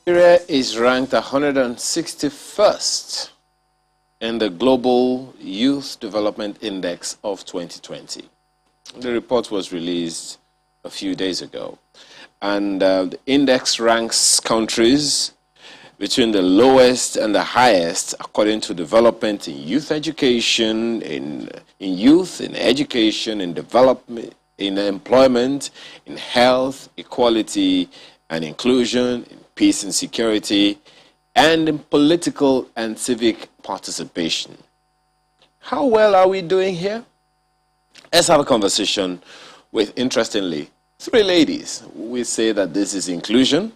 Nigeria is ranked 161st in the Global Youth Development Index of 2020. The report was released a few days ago. And the index ranks countries between the lowest and the highest according to development in youth education, in youth, in education, in development, in employment, in health, equality and inclusion, in peace and security, and in political and civic participation. How well are we doing here? Let's have a conversation with, interestingly, three ladies. We say that this is inclusion.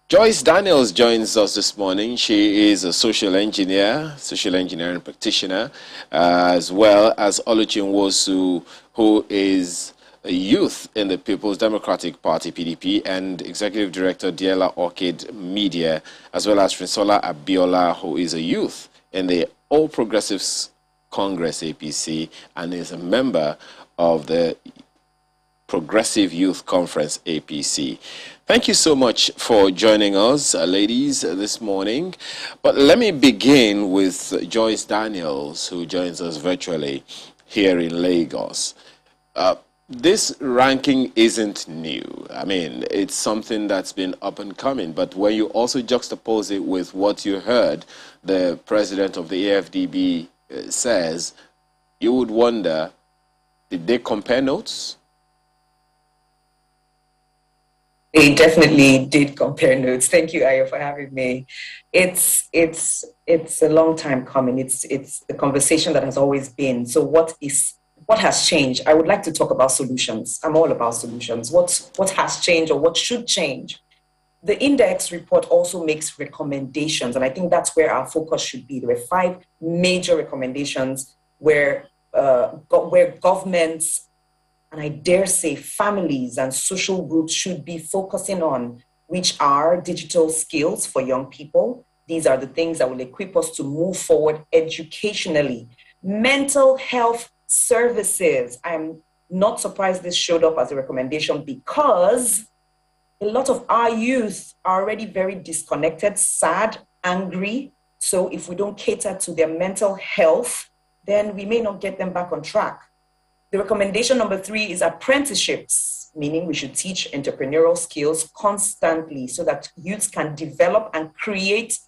Joyce Daniels joins us this morning. She is a social engineering practitioner, as well as Oluchi Nwosu, who is a youth in the People's Democratic Party, PDP, and Executive Director, Diela Orchid Media, as well as Rinsola Abiola, who is a youth in the All Progressives Congress, APC, and is a member of the Progressive Youth Conference, APC. Thank you so much for joining us, ladies, this morning. But let me begin with Joyce Daniels, who joins us virtually here in Lagos. This ranking isn't new. I mean, it's something that's been up and coming. But when you also juxtapose it with what you heard the president of the AFDB says, you would wonder, did they compare notes? They definitely did compare notes. Thank you, Ayo, for having me. It's a long time coming. It's the conversation that has always been. So what has changed? I would like to talk about solutions. I'm all about solutions. What has changed or what should change? The index report also makes recommendations, and I think that's where our focus should be. There were 5 major recommendations where governments, and I dare say families and social groups should be focusing on, which are digital skills for young people. These are the things that will equip us to move forward educationally. Mental health services. I'm not surprised this showed up as a recommendation because a lot of our youth are already very disconnected, sad, angry. So if we don't cater to their mental health, then we may not get them back on track. The recommendation number 3 is apprenticeships, meaning we should teach entrepreneurial skills constantly so that youths can develop and create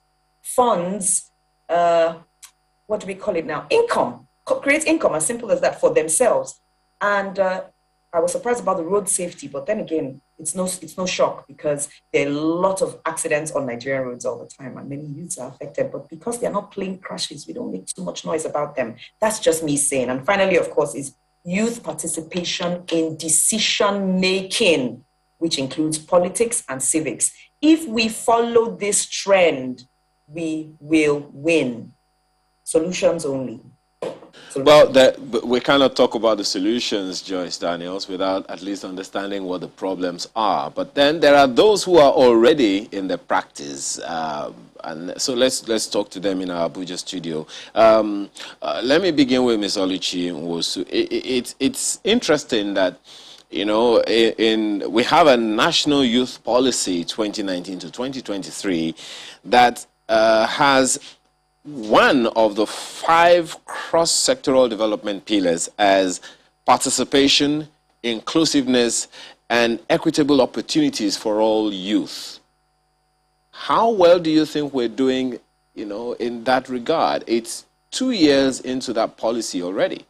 funds, what do we call it now? Income, create income, as simple as that, for themselves. And I was surprised about the road safety, but then again, it's no shock because there are a lot of accidents on Nigerian roads all the time and many youths are affected, but because they're not plane crashes, we don't make too much noise about them. That's just me saying. And finally, of course, is youth participation in decision-making, which includes politics and civics. If we follow this trend, we will win. Solutions only. Well, we cannot talk about the solutions, Joyce Daniels, without at least understanding what the problems are. But then there are those who are already in the practice. And so let's talk to them in our Abuja studio. Let me begin with Ms. Oluchi Nwosu. It's interesting that, you know, we have a national youth policy 2019 to 2023 that has one of the 5 cross-sectoral development pillars as participation, inclusiveness, and equitable opportunities for all youth. How well do you think we're doing, you know, in that regard? It's 2 years into that policy already.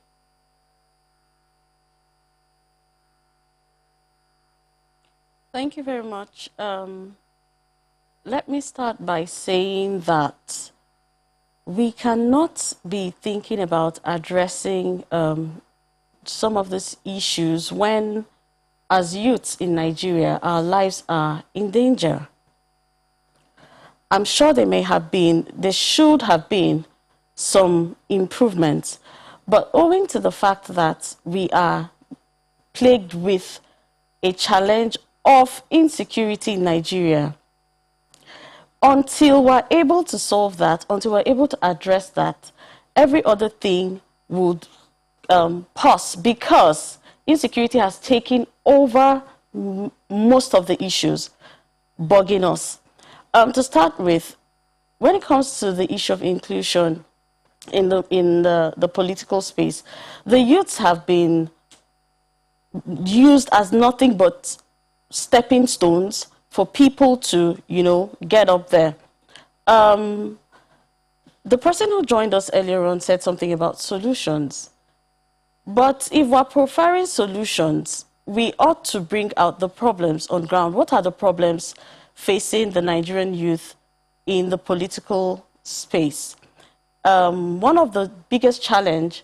Thank you very much. Let me start by saying that we cannot be thinking about addressing some of these issues when, as youths in Nigeria, our lives are in danger. I'm sure there should have been some improvements, but owing to the fact that we are plagued with a challenge of insecurity in Nigeria, until we're able to solve that, until we're able to address that, every other thing would pause because insecurity has taken over most of the issues. bugging us. To start with, when it comes to the issue of inclusion in the political space, the youths have been used as nothing but stepping stones for people to, get up there. The person who joined us earlier on said something about solutions. But if we're profiling solutions, we ought to bring out the problems on ground. What are the problems facing the Nigerian youth in the political space? One of the biggest challenge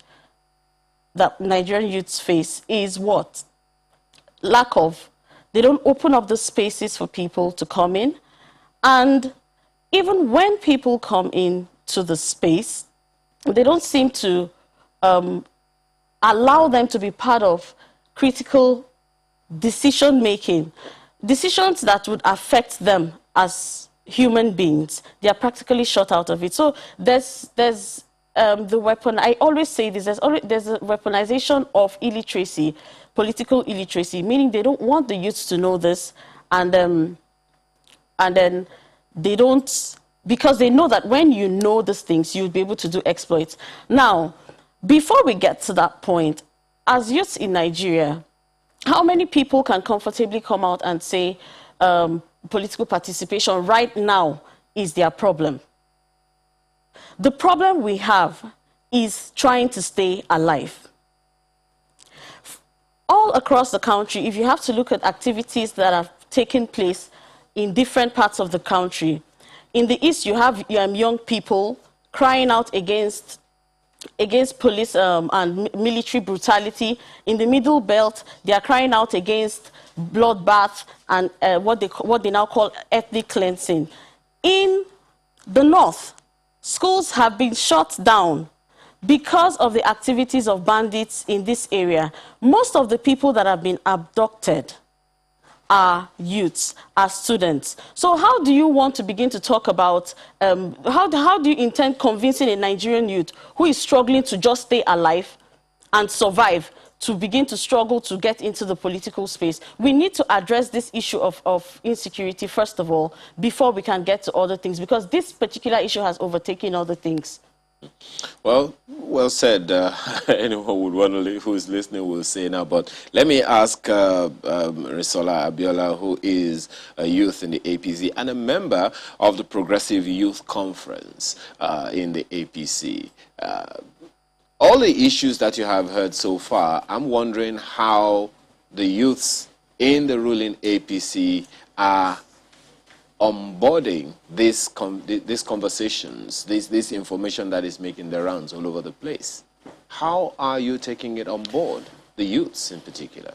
that Nigerian youths face is what? They don't open up the spaces for people to come in. And even when people come in to the space, they don't seem to allow them to be part of critical decision-making, decisions that would affect them as human beings. They are practically shut out of it. So there's the weapon. I always say this. There's a weaponization of illiteracy, political illiteracy, meaning they don't want the youths to know this, and then they don't, because they know that when you know these things, you'll be able to do exploits. Now, before we get to that point, as youths in Nigeria, how many people can comfortably come out and say political participation right now is their problem? The problem we have is trying to stay alive. All across the country, if you have to look at activities that have taken place in different parts of the country, in the East you have young people crying out against police and military brutality. In the Middle Belt, they are crying out against bloodbath and what they now call ethnic cleansing. In the North, schools have been shut down because of the activities of bandits in this area. Most of the people that have been abducted are youths, are students. So how do you want to begin to talk about, how do you intend convincing a Nigerian youth who is struggling to just stay alive and survive to begin to struggle to get into the political space? We need to address this issue of insecurity, first of all, before we can get to other things, because this particular issue has overtaken other things. Well said. Anyone would want to, who is listening will say now. But let me ask Risola Abiola, who is a youth in the APC and a member of the Progressive Youth Conference in the APC. All the issues that you have heard so far, I'm wondering how the youths in the ruling APC are onboarding these conversations, this information that is making the rounds all over the place. How are you taking it on board, the youths in particular?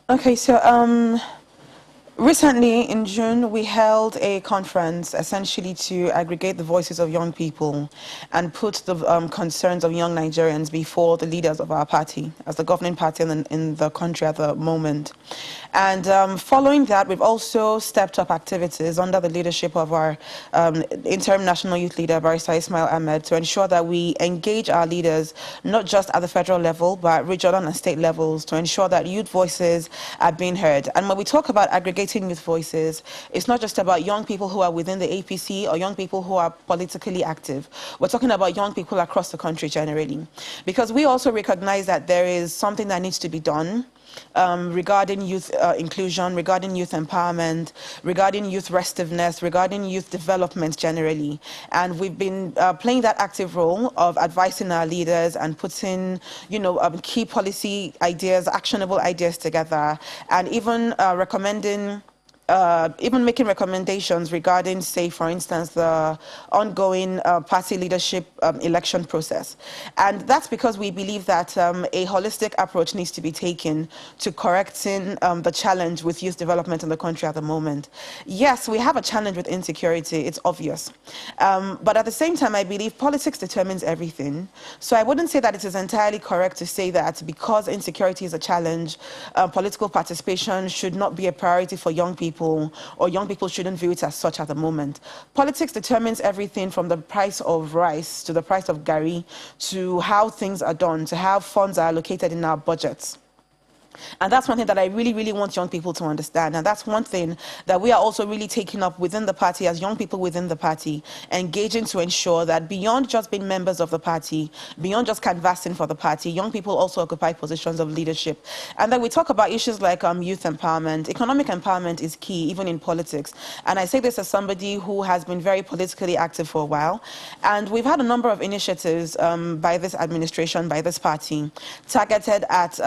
Okay, so recently in June, we held a conference essentially to aggregate the voices of young people and put the concerns of young Nigerians before the leaders of our party, as the governing party in the country at the moment. And following that, we've also stepped up activities under the leadership of our interim national youth leader, Barrister Ismail Ahmed, to ensure that we engage our leaders, not just at the federal level, but regional and state levels, to ensure that youth voices are being heard. And when we talk about aggregating youth voices, it's not just about young people who are within the APC or young people who are politically active. We're talking about young people across the country generally, because we also recognize that there is something that needs to be done regarding youth inclusion, regarding youth empowerment, regarding youth restiveness, regarding youth development generally. And we've been playing that active role of advising our leaders and putting, key policy ideas, actionable ideas together, and even even making recommendations regarding, say, for instance, the ongoing party leadership election process. And that's because we believe that a holistic approach needs to be taken to correcting the challenge with youth development in the country at the moment. Yes, we have a challenge with insecurity, it's obvious. But at the same time, I believe politics determines everything. So I wouldn't say that it is entirely correct to say that because insecurity is a challenge, political participation should not be a priority for young people, or young people shouldn't view it as such at the moment. Politics determines everything from the price of rice to the price of gari to how things are done, to how funds are allocated in our budgets. And that's one thing that I really, really want young people to understand. And that's one thing that we are also really taking up within the party, as young people within the party, engaging to ensure that beyond just being members of the party, beyond just canvassing for the party, young people also occupy positions of leadership. And then we talk about issues like youth empowerment. Economic empowerment is key, even in politics. And I say this as somebody who has been very politically active for a while. And we've had a number of initiatives by this administration, by this party, targeted at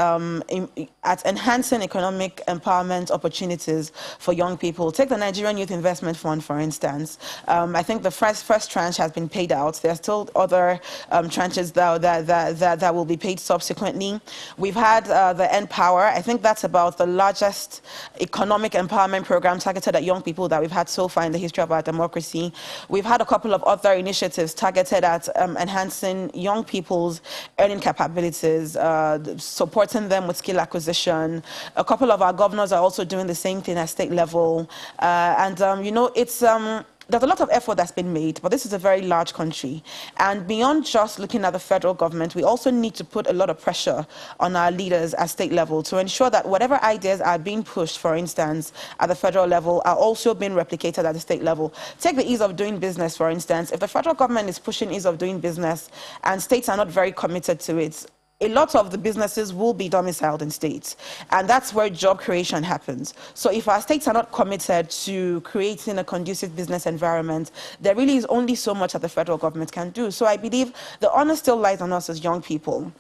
enhancing economic empowerment opportunities for young people. Take the Nigerian Youth Investment Fund, for instance. I think the first tranche has been paid out. There are still other tranches that will be paid subsequently. We've had the Empower. I think that's about the largest economic empowerment program targeted at young people that we've had so far in the history of our democracy. We've had a couple of other initiatives targeted at enhancing young people's earning capabilities, supporting them with skill acquisition. A couple of our governors are also doing the same thing at state level. You know, there's a lot of effort that's been made, but this is a very large country. And beyond just looking at the federal government, we also need to put a lot of pressure on our leaders at state level to ensure that whatever ideas are being pushed, for instance, at the federal level, are also being replicated at the state level. Take the ease of doing business, for instance. If the federal government is pushing ease of doing business and states are not very committed to it, a lot of the businesses will be domiciled in states, and that's where job creation happens. So if our states are not committed to creating a conducive business environment, there really is only so much that the federal government can do. So I believe the honor still lies on us as young people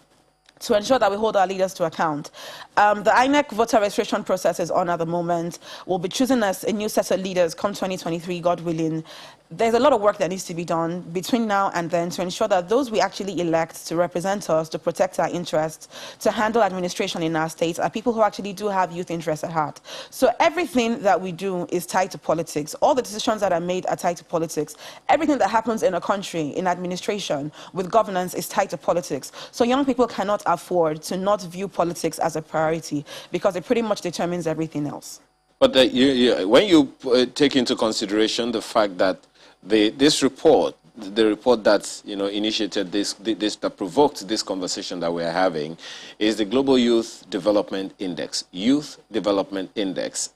to ensure that we hold our leaders to account. The INEC voter registration process is on at the moment. We'll be choosing us a new set of leaders come 2023, God willing. There's a lot of work that needs to be done between now and then to ensure that those we actually elect to represent us, to protect our interests, to handle administration in our states, are people who actually do have youth interests at heart. So everything that we do is tied to politics. All the decisions that are made are tied to politics. Everything that happens in a country, in administration, with governance, is tied to politics. So young people cannot afford to not view politics as a priority, because it pretty much determines everything else. But when you take into consideration the fact that this report, the report that initiated this that provoked this conversation that we are having, is the Global Youth Development Index,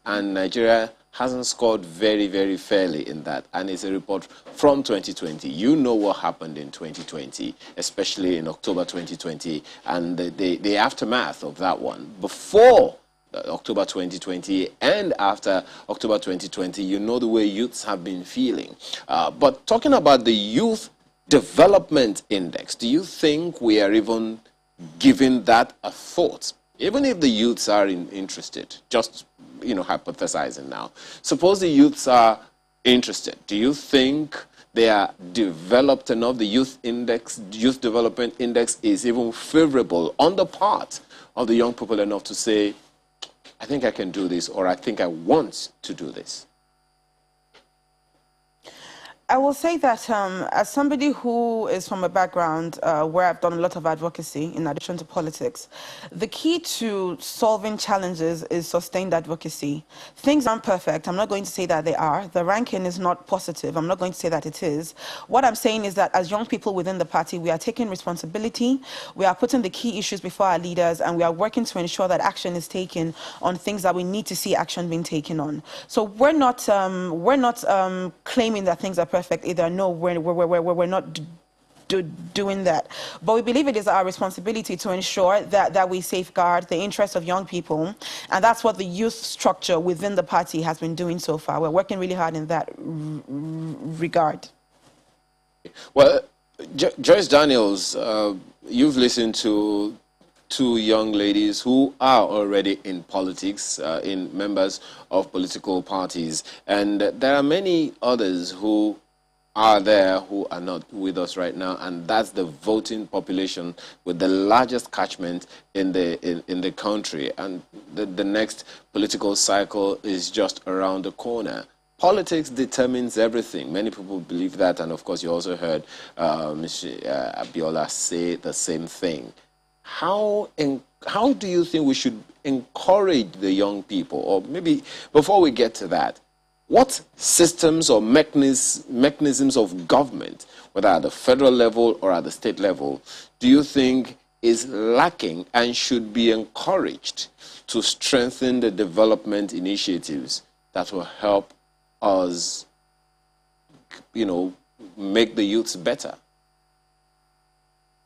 and Nigeria hasn't scored very, very fairly in that, and it's a report from 2020. You know what happened in 2020, especially in October 2020, and the aftermath of that one. Before October 2020 and after October 2020, you know the way youths have been feeling. But talking about the Youth Development Index, do you think we are even giving that a thought? Even if the youths are interested, just hypothesizing now. Suppose the youths are interested. Do you think they are developed enough? The Youth Development Index is even favorable on the part of the young people enough to say, I think I can do this, or I think I want to do this? I will say that as somebody who is from a background where I've done a lot of advocacy in addition to politics, the key to solving challenges is sustained advocacy. Things aren't perfect. I'm not going to say that they are. The ranking is not positive. I'm not going to say that it is. What I'm saying is that as young people within the party, we are taking responsibility. We are putting the key issues before our leaders, and we are working to ensure that action is taken on things that we need to see action being taken on. So we're not claiming that things are perfect either. No, we're not doing that. But we believe it is our responsibility to ensure that we safeguard the interests of young people, and that's what the youth structure within the party has been doing so far. We're working really hard in that regard. Well, Joyce Daniels, you've listened to two young ladies who are already in politics, in members of political parties, and there are many others who are there who are not with us right now, and that's the voting population with the largest catchment in the country, and the next political cycle is just around the corner. Politics determines everything. Many people believe that, and of course you also heard Mr. Abiola say the same thing. How do you think we should encourage the young people? Or maybe before we get to that, what systems or mechanisms of government, whether at the federal level or at the state level, do you think is lacking and should be encouraged to strengthen the development initiatives that will help us, make the youths better?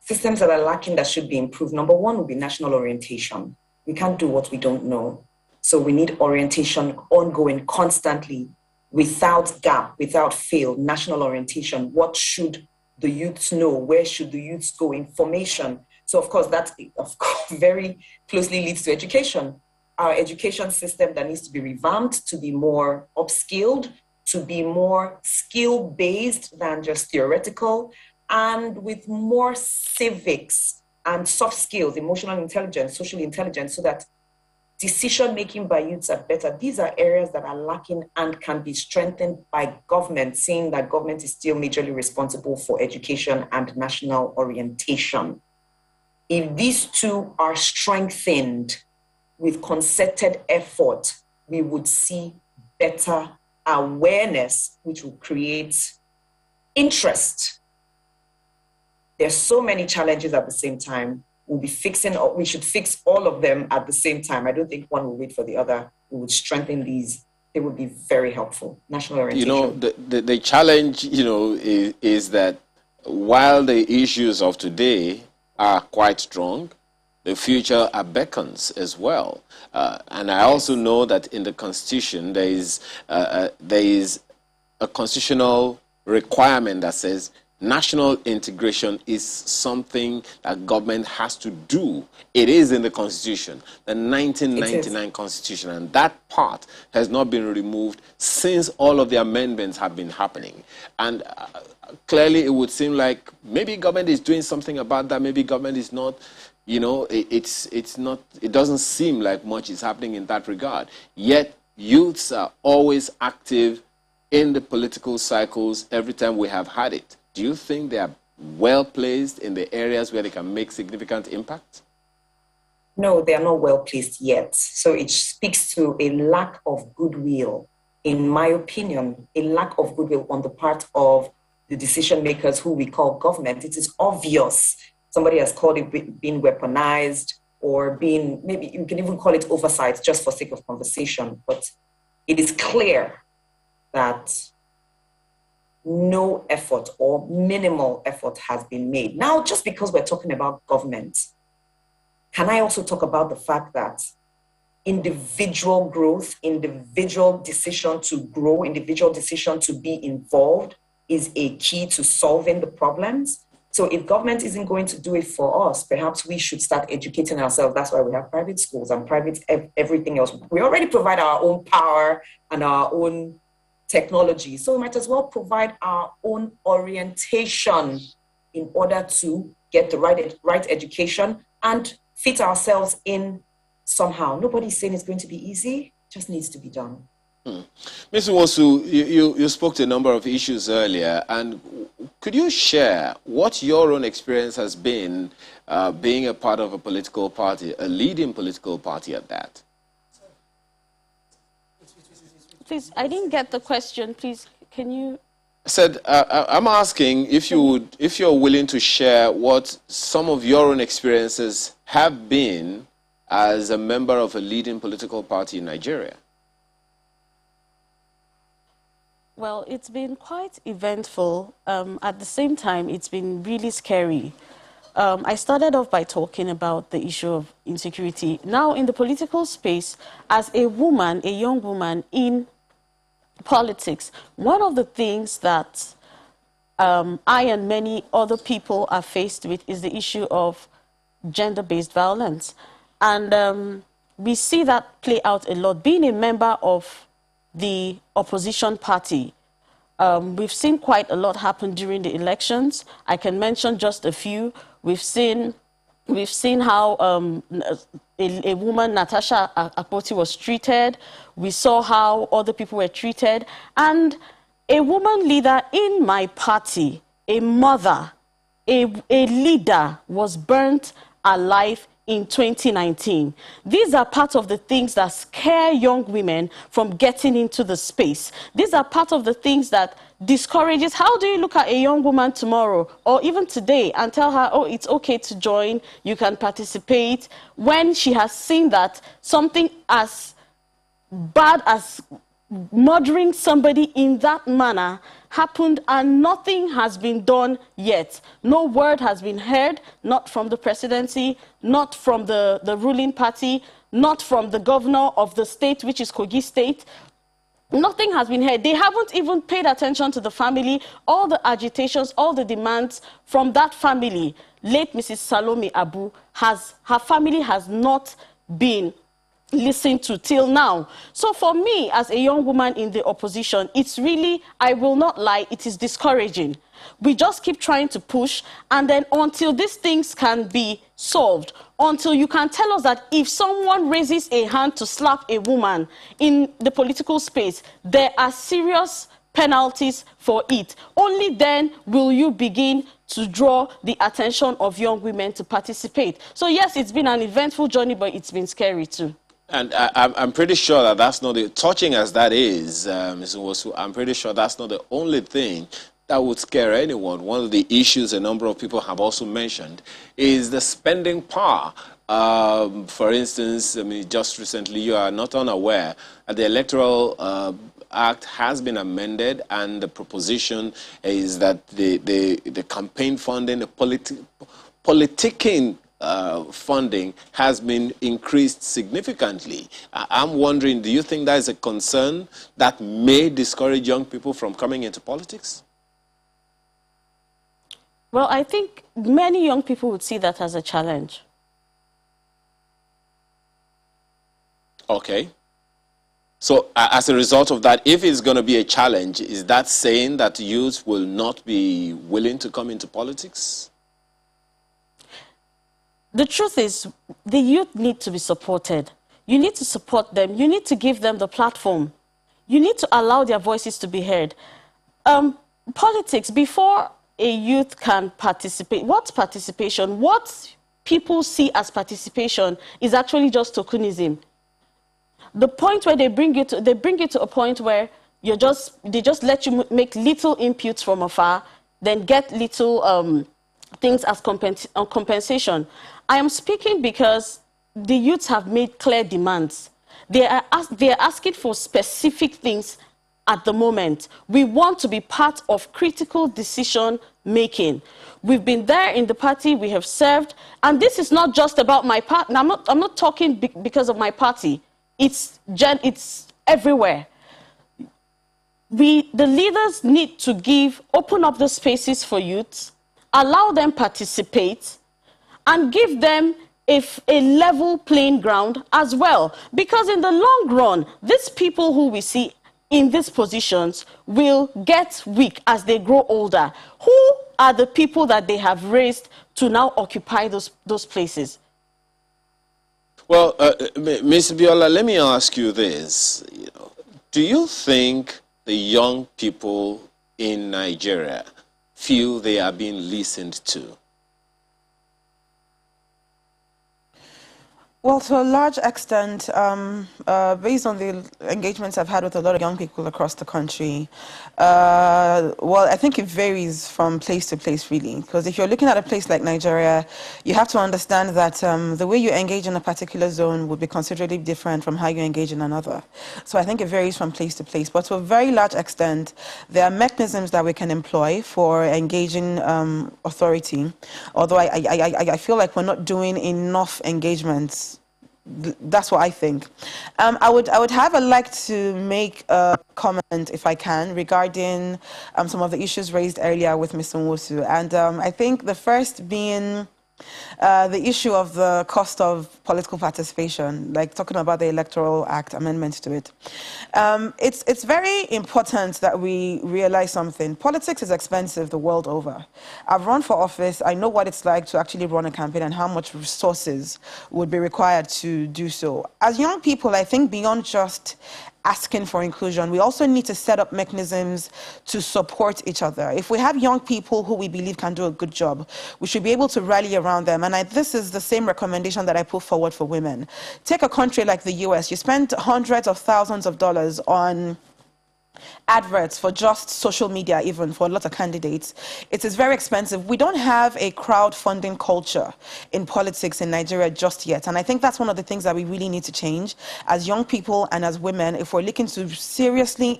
Systems that are lacking that should be improved. Number one would be national orientation. We can't do what we don't know. So we need orientation ongoing, constantly, without gap, without fail, national orientation. What should the youths know? Where should the youths go? Information. So of course, that very closely leads to education. Our education system that needs to be revamped to be more upskilled, to be more skill-based than just theoretical, and with more civics and soft skills, emotional intelligence, social intelligence, so that decision-making by youths are better. These are areas that are lacking and can be strengthened by government, seeing that government is still majorly responsible for education and national orientation. If these two are strengthened with concerted effort, we would see better awareness, which will create interest. There's so many challenges at the same time. We should fix all of them at the same time. I don't think one will wait for the other. We would strengthen these. They would be very helpful. National orientation. The challenge, is that while the issues of today are quite strong, the future beckons as well. And I also know that in the Constitution, there is a constitutional requirement that says national integration is something that government has to do. It is in the Constitution, the 1999 Constitution, and that part has not been removed since all of the amendments have been happening. And clearly it would seem like maybe government is doing something about that, maybe government is not. It's not, it doesn't seem like much is happening in that regard. Yet youths are always active in the political cycles every time we have had it. Do you think they are well placed in the areas where they can make significant impact? No, they are not well placed yet. So it speaks to a lack of goodwill, in my opinion, a lack of goodwill on the part of the decision makers who we call government. It is obvious. Somebody has called it being weaponized, or being, maybe you can even call it oversight just for sake of conversation. But it is clear that no effort or minimal effort has been made. Now, just because we're talking about government, can I also talk about the fact that individual growth, individual decision to grow, individual decision to be involved is a key to solving the problems? So if government isn't going to do it for us, perhaps we should start educating ourselves. That's why we have private schools and private everything else. We already provide our own power and our own technology. So we might as well provide our own orientation in order to get the right education and fit ourselves in somehow. Nobody's saying it's going to be easy, it just needs to be done. Mr. Wosu, you spoke to a number of issues earlier, and could you share what your own experience has been being a part of a political party, a leading political party at that? Please, I didn't get the question. Please, can you? I said, I'm asking if you're willing to share what some of your own experiences have been as a member of a leading political party in Nigeria. Well, it's been quite eventful. At the same time, it's been really scary. I started off by talking about the issue of insecurity. Now, in the political space, as a woman, a young woman in politics, one of the things that I and many other people are faced with is the issue of gender-based violence. And we see that play out a lot. Being a member of the opposition party, we've seen quite a lot happen during the elections. I can mention just a few. We've seen how a woman, Natasha Akpoti, was treated. We saw how other people were treated. And a woman leader in my party, a mother, a leader, was burnt alive in 2019. These are part of the things that scare young women from getting into the space. These are part of the things that discourages. How do you look at a young woman tomorrow or even today and tell her, oh, it's okay to join, you can participate, when she has seen that something as bad as murdering somebody in that manner happened and nothing has been done yet? No word has been heard, not from the presidency, not from the ruling party, not from the governor of the state, which is Kogi State. Nothing has been heard. They haven't even paid attention to the family, all the agitations, all the demands from that family. Late Mrs. Salome Abu, her family has not been listened to till now. So for me, as a young woman in the opposition, it's really, I will not lie, it is discouraging. We just keep trying to push, and then until these things can be solved, until you can tell us that if someone raises a hand to slap a woman in the political space, there are serious penalties for it. Only then will you begin to draw the attention of young women to participate. So yes, it's been an eventful journey, but it's been scary too. And I'm pretty sure that that's not the, touching as that is, Ms. Nwosu, I'm pretty sure that's not the only thing that would scare anyone. One of the issues a number of people have also mentioned is the spending power. For instance, I mean, just recently, you are not unaware that the Electoral Act has been amended, and the proposition is that the campaign funding, the politicking funding has been increased significantly. I'm wondering, do you think that is a concern that may discourage young people from coming into politics? Well, I think many young people would see that as a challenge. Okay. So as a result of that, if it's going to be a challenge, is that saying that youth will not be willing to come into politics? The truth is, the youth need to be supported. You need to support them. You need to give them the platform. You need to allow their voices to be heard. Politics, before a youth can participate, what's participation? What people see as participation is actually just tokenism. The point where they bring you to a point where they just let you make little inputs from afar, then get little things as compensation. I am speaking because the youths have made clear demands. They are asking for specific things at the moment. We want to be part of critical decision making. We've been there in the party, we have served, and this is not just about my party. I'm not talking because of my party. It's everywhere. The leaders need to open up the spaces for youths, allow them participate, and give them a level playing ground as well. Because in the long run, these people who we see in these positions will get weak as they grow older. Who are the people that they have raised to now occupy those places? Well, Ms. Biola, let me ask you this. Do you think the young people in Nigeria feel they are being listened to? Well, to a large extent, based on the engagements I've had with a lot of young people across the country, well, I think it varies from place to place, really. Because if you're looking at a place like Nigeria, you have to understand that the way you engage in a particular zone would be considerably different from how you engage in another. So I think it varies from place to place. But to a very large extent, there are mechanisms that we can employ for engaging authority. Although I feel like we're not doing enough engagements. That's what I think. I would like to make a comment, if I can, regarding some of the issues raised earlier with Mr. Nwosu. And I think the first being the issue of the cost of political participation, like talking about the Electoral Act amendments to it. It's very important that we realize something. Politics is expensive the world over. I've run for office. I know what it's like to actually run a campaign and how much resources would be required to do so. As young people, I think beyond just asking for inclusion, we also need to set up mechanisms to support each other. If we have young people who we believe can do a good job, we should be able to rally around them. And this is the same recommendation that I put forward for women. Take a country like the US. You spend hundreds of thousands of dollars on adverts for just social media, even for a lot of candidates. It is very expensive. We don't have a crowdfunding culture in politics in Nigeria just yet. And I think that's one of the things that we really need to change as young people and as women, if we're looking to seriously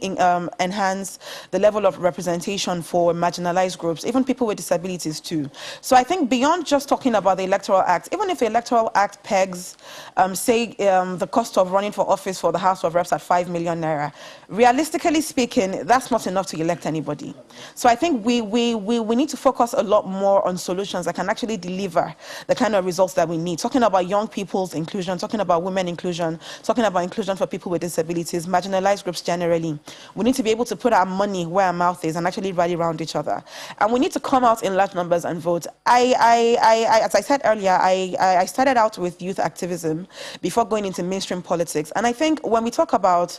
enhance the level of representation for marginalized groups, even people with disabilities too. So I think beyond just talking about the Electoral Act, even if the Electoral Act pegs, the cost of running for office for the House of Reps at 5 million naira, realistically speaking, that's not enough to elect anybody. So I think we need to focus a lot more on solutions that can actually deliver the kind of results that we need. Talking about young people's inclusion, talking about women inclusion, talking about inclusion for people with disabilities, marginalized groups generally. We need to be able to put our money where our mouth is and actually rally around each other. And we need to come out in large numbers and vote. As I said earlier, I started out with youth activism before going into mainstream politics. And I think when we talk about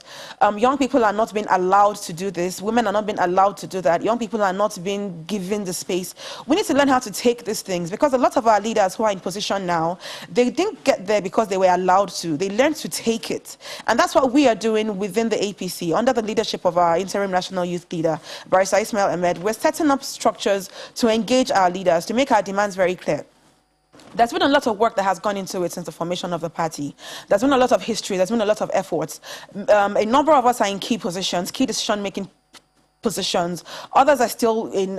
young people are not being allowed to do this, women are not being allowed to do that, young people are not being given the space, we need to learn how to take these things, because a lot of our leaders who are in position now, they didn't get there because they were allowed to. They learned to take it. And that's what we are doing within the APC under the leadership of our interim national youth leader, Barrister Ismail Ahmed. We're setting up structures to engage our leaders, to make our demands very clear. There's been a lot of work that has gone into it since the formation of the party. There's been a lot of history. There's been a lot of efforts. A number of us are in key positions, key decision-making positions. Others are still in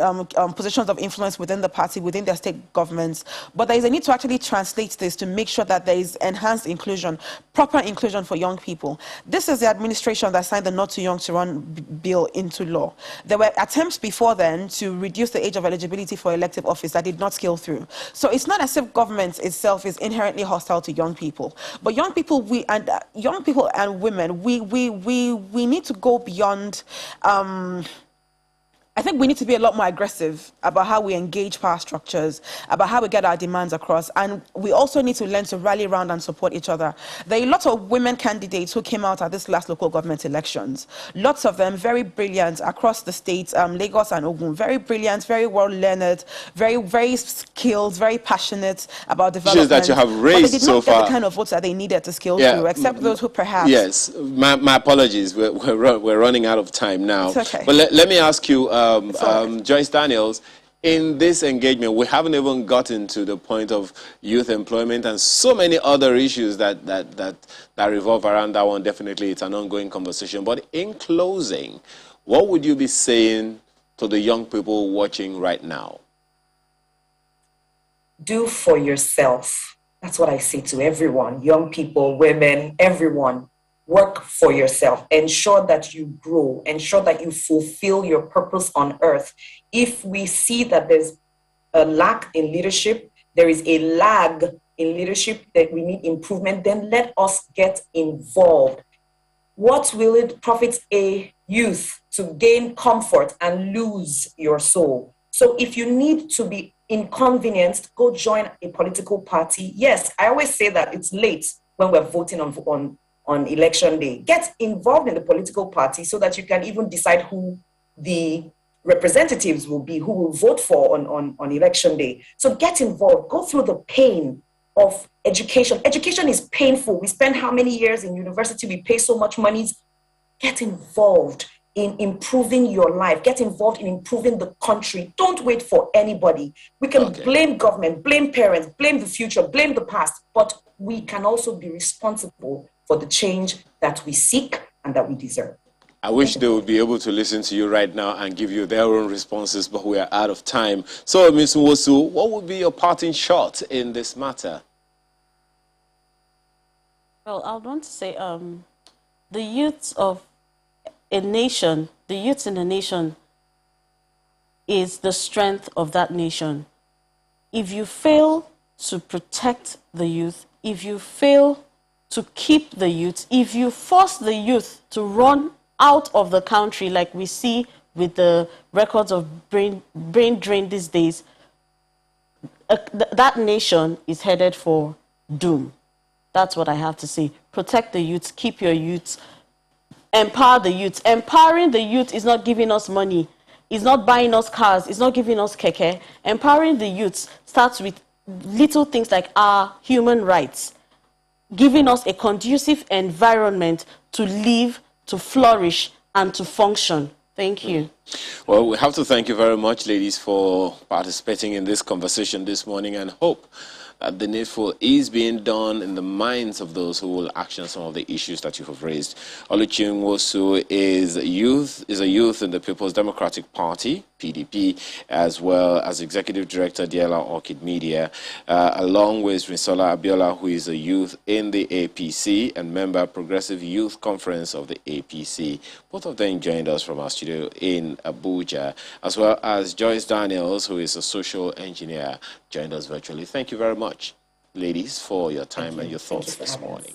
positions of influence within the party, within their state governments. But there is a need to actually translate this to make sure that there is enhanced inclusion, proper inclusion for young people. This is the administration that signed the Not Too Young to Run bill into law. There were attempts before then to reduce the age of eligibility for elective office that did not scale through. So it's not as if government itself is inherently hostile to young people. But young people and women, we need to go beyond. I think we need to be a lot more aggressive about how we engage power structures, about how we get our demands across. And we also need to learn to rally around and support each other. There are a lot of women candidates who came out at this last local government elections. Lots of them very brilliant across the states, Lagos and Ogun. Very brilliant, very well-learned, very skilled, very passionate about development. That you have raised but they did not so get far. the kind of votes that they needed to scale through, except those who perhaps... Yes, my apologies. We're running out of time now. It's okay. But let me ask you, Joyce Daniels, in this engagement, we haven't even gotten to the point of youth employment and so many other issues that revolve around that one. Definitely, it's an ongoing conversation. But in closing, what would you be saying to the young people watching right now? Do for yourself. That's what I say to everyone, young people, women, everyone. Work for yourself. Ensure that you grow. Ensure that you fulfill your purpose on earth. If we see that there's a lack in leadership, there is a lag in leadership, that we need improvement, then let us get involved. What will it profit a youth to gain comfort and lose your soul? So if you need to be inconvenienced, go join a political party. Yes, I always say that it's late when we're voting on election day. Get involved in the political party so that you can even decide who the representatives will be, who will vote for on election day. So get involved. Go through the pain of education. Education is painful. We spend how many years in university? We pay so much money. Get involved in improving your life. Get involved in improving the country. Don't wait for anybody. We can blame government, blame parents, blame the future, blame the past, but we can also be responsible for the change that we seek and that we deserve. I wish they would be able to listen to you right now and give you their own responses, but we are out of time. So, Ms. Nwosu, what would be your parting shot in this matter? Well, I want to say the youth of a nation, the youth in a nation is the strength of that nation. If you fail to protect the youth, if you fail to keep the youth, if you force the youth to run out of the country like we see with the records of brain drain these days, that nation is headed for doom. That's what I have to say. Protect the youth, keep your youth, empower the youth. Empowering the youth is not giving us money, it's not buying us cars, it's not giving us keke. Empowering the youth starts with little things like our human rights, giving us a conducive environment to live, to flourish, and to function. Thank you. Well, we have to thank you very much, ladies, for participating in this conversation this morning, and hope that the needful is being done in the minds of those who will action some of the issues that you have raised. Oluchi Nwosu is a youth in the People's Democratic Party, PDP, as well as Executive Director, DLR Orchid Media, along with Risola Abiola, who is a youth in the APC and member Progressive Youth Conference of the APC. Both of them joined us from our studio in Abuja, as well as Joyce Daniels, who is a social engineer, joined us virtually. Thank you very much, ladies, for your time and your thoughts this morning.